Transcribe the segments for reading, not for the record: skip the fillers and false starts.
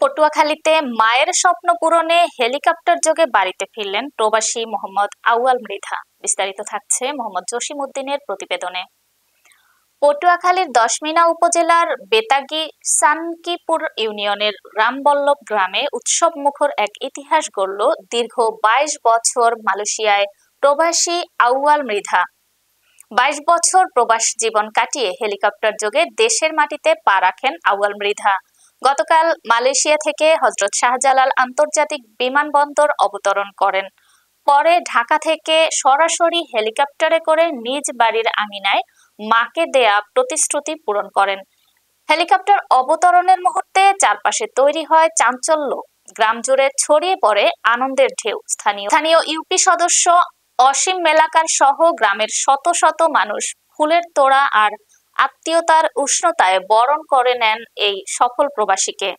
পটুয়াখালীতে মায়ের স্বপ্ন পূরণে হেলিকপ্টার যোগে বাড়িতে ফিরলেন প্রবাসী মোহাম্মদ আউয়াল মৃধা। বিস্তারিত থাকছে মোহাম্মদ জসিম উদ্দিনের প্রতিবেদনে। পটুয়াখালীর দশমিনা উপজেলার বেতাগী সানকিপুর ইউনিয়নের রামবল্লভ গ্রামে উৎসব মুখর এক ইতিহাস গড়ল দীর্ঘ ২২ বছর মালয়েশিয়ায় প্রবাসী আউয়াল মৃধা। ২২ বছর প্রবাস জীবন কাটিয়ে হেলিকপ্টার যোগে দেশের মাটিতে পা রাখেন আউয়াল মৃধা। গতকাল মালয়েশিয়া থেকে হযরত শাহজালাল আন্তর্জাতিক বিমানবন্দর অবতরণ করেন। পরে ঢাকা থেকে সরাসরি হেলিকপ্টারে করে নিজ বাড়ির আঙিনায় মাকে দেয়া প্রতিশ্রুতি পূরণ করেন। হেলিকপ্টার অবতরণের মুহূর্তে চারপাশে তৈরি হয় চাঞ্চল্য, গ্রাম জুড়ে ছড়িয়ে পড়ে আনন্দের ঢেউ। স্থানীয় ইউপি সদস্য অসীম মেলাকার সহ গ্রামের শত শত মানুষ ফুলের তোড়া আর আত্মীয়তার উষ্ণতায় বরণ করে নেন এই সফল প্রবাসীকে।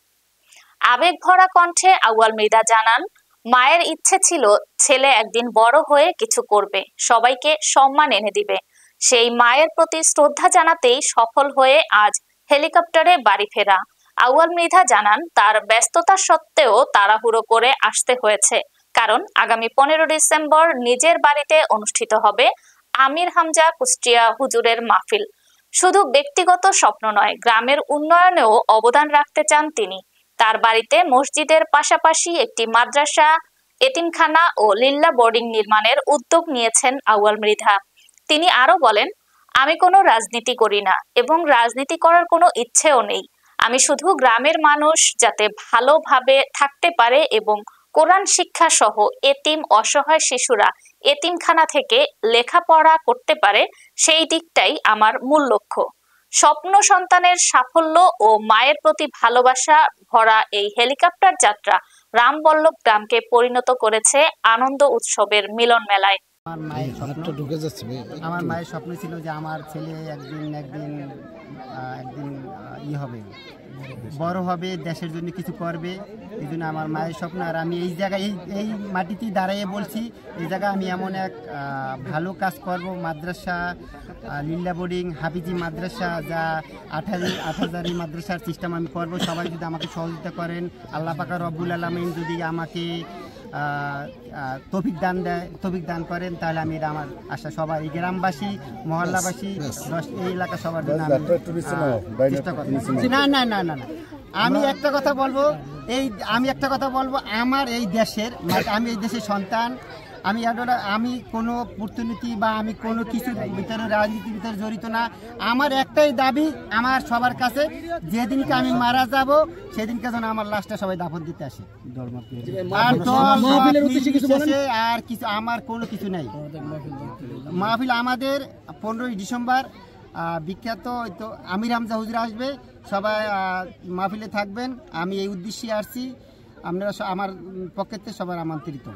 আবেগ ভরা কণ্ঠে আউয়াল মৃধা জানান, মায়ের ইচ্ছে ছিল ছেলে একদিন বড় হয়ে কিছু করবে, সবাইকে সম্মান এনে দিবে। সেই মায়ের প্রতি শ্রদ্ধা জানাতেই সফল হয়ে আজ হেলিকপ্টারে বাড়ি ফেরা। আউয়াল মৃধা জানান, তার ব্যস্ততা সত্ত্বেও তাড়াহুড়ো করে আসতে হয়েছে, কারণ আগামী ১৫ ডিসেম্বর নিজের বাড়িতে অনুষ্ঠিত হবে আমির হামজা কুষ্টিয়া হুজুরের মাহফিল। শুধু ব্যক্তিগত স্বপ্ন নয়, গ্রামের উন্নয়নেও অবদান রাখতে চান তিনি। তার বাড়িতে মসজিদের পাশাপাশি একটি মাদ্রাসা, এতিমখানা ও লিল্লা বোর্ডিং নির্মাণের উদ্যোগ নিয়েছেন আউয়াল মৃধা। তিনি আরো বলেন, আমি কোনো রাজনীতি করি না এবং রাজনীতি করার কোনো ইচ্ছেও নেই। আমি শুধু গ্রামের মানুষ যাতে ভালোভাবে থাকতে পারে এবং কোরআন শিক্ষা সহ এতিম অসহায় শিশুরা এতিমখানা থেকে লেখাপড়া করতে পারে, সেই দিকটাই আমার মূল লক্ষ্য। স্বপ্ন সন্তানের সাফল্য ও মায়ের প্রতি ভালোবাসা ভরা এই হেলিকপ্টার যাত্রা রামবল্লভ গ্রামকে পরিণত করেছে আনন্দ উৎসবের মিলন মেলায়। আমার মায়ের স্বপ্ন ছিল যে আমার ছেলে একদিন হবে, বড় হবে, দেশের জন্য কিছু করবে। এই জন্য আমার মায়ের স্বপ্ন। আর আমি এই জায়গায় এই মাটিতেই দাঁড়িয়ে বলছি, এই জায়গায় আমি এমন এক ভালো কাজ করব। মাদ্রাসা, লিল্লা বোর্ডিং, হাফিজি মাদ্রাসা, যা ৮,০০০ মাদ্রাসার সিস্টেম আমি করব। সবাই যদি আমাকে সহযোগিতা করেন, আল্লাহ পাক রব্বুল আলামিন যদি আমাকে তৌফিক দান করেন, তাহলে আমি এটা আমার আশা। সবাই গ্রামবাসী, মহল্লাবাসী, এই এলাকা সবার জন্য চেষ্টা করব। না, আমি একটা কথা বলবো, আমার এই দেশের, আমি এই দেশের সন্তান। আমি কোনো কূটনীতি বা আমি কোনো কিছুর ভিতরে, রাজনীতির ভিতরে জড়িত না। আমার একটাই দাবি আমার সবার কাছে, যেদিনকে আমি মারা যাব সেদিনকে যেন আমার লাশটা সবাই দাফন দিতে আসে। আর কিছু আমার কোনো কিছু নাই। মাহফিল আমাদের ১৫ই ডিসেম্বর বিখ্যাত আমির হামজা হুজুর আসবে, সবাই মাহফিলে থাকবেন। আমি এই উদ্দেশ্যে আসছি, আপনারা আমার পক্ষে সবার আমন্ত্রিত।